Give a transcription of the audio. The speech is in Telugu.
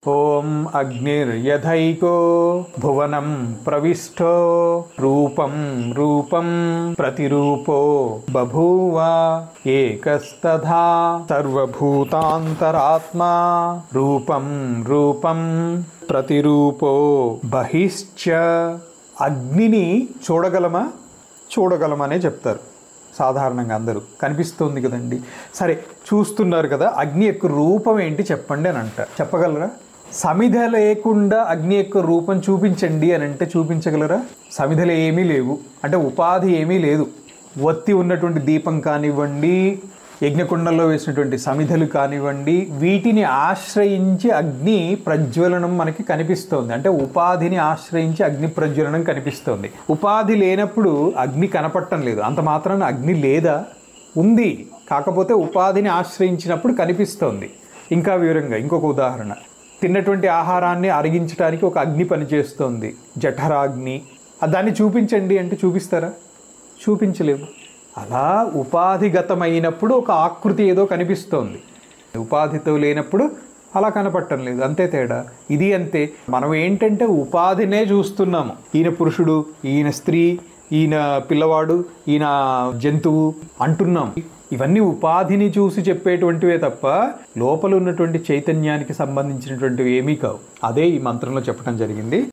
ఓం అగ్నిర్యథైకో భువనం ప్రవిష్టో రూపం రూపం ప్రతిరూపో బభూవ ఏకస్తథా సర్వభూతాంతరాత్మా రూపం రూపం ప్రతిరూపో బహిశ్చ. అగ్నిని చూడగలమనే చెప్తారు సాధారణంగా అందరూ. కనిపిస్తుంది కదండి, సరే చూస్తున్నారు కదా, అగ్ని యొక్క రూపం ఏంటి చెప్పండి అని అంటారు. చెప్పగలరా? సమిధ లేకుండా అగ్ని యొక్క రూపం చూపించండి అని అంటే చూపించగలరా? సమిధలు ఏమీ లేవు, అంటే ఉపాధి ఏమీ లేదు. ఒత్తి ఉన్నటువంటి దీపం కానివ్వండి, యజ్ఞకుండంలో వేసినటువంటి సమిధలు కానివ్వండి, వీటిని ఆశ్రయించి అగ్ని ప్రజ్వలనం మనకి కనిపిస్తోంది. అంటే ఉపాధిని ఆశ్రయించి అగ్ని ప్రజ్వలనం కనిపిస్తోంది. ఉపాధి లేనప్పుడు అగ్ని కనపడటం లేదు. అంత మాత్రాన అగ్ని లేదా? ఉంది, కాకపోతే ఉపాధిని ఆశ్రయించినప్పుడు కనిపిస్తోంది. ఇంకా వివరంగా ఇంకొక ఉదాహరణ, తిన్నటువంటి ఆహారాన్ని అరిగించడానికి ఒక అగ్ని పనిచేస్తోంది, జఠరాగ్ని. దాన్ని చూపించండి అంటే చూపిస్తారా? చూపించలేము. అలా ఉపాధిగతమైనప్పుడు ఒక ఆకృతి ఏదో కనిపిస్తోంది, ఉపాధితో లేనప్పుడు అలా కనపడటం లేదు. అంతే తేడా. ఇది అంతే. మనం ఏంటంటే ఉపాధినే చూస్తున్నాము. ఈయన పురుషుడు, ఈయన స్త్రీ, ఈయన పిల్లవాడు, ఈయన జంతువు అంటున్నాం. ఇవన్నీ ఉపాధిని చూసి చెప్పేటువంటివే తప్ప లోపల ఉన్నటువంటి చైతన్యానికి సంబంధించినటువంటివి ఏమీ కావు. అదే ఈ మంత్రంలో చెప్పడం జరిగింది.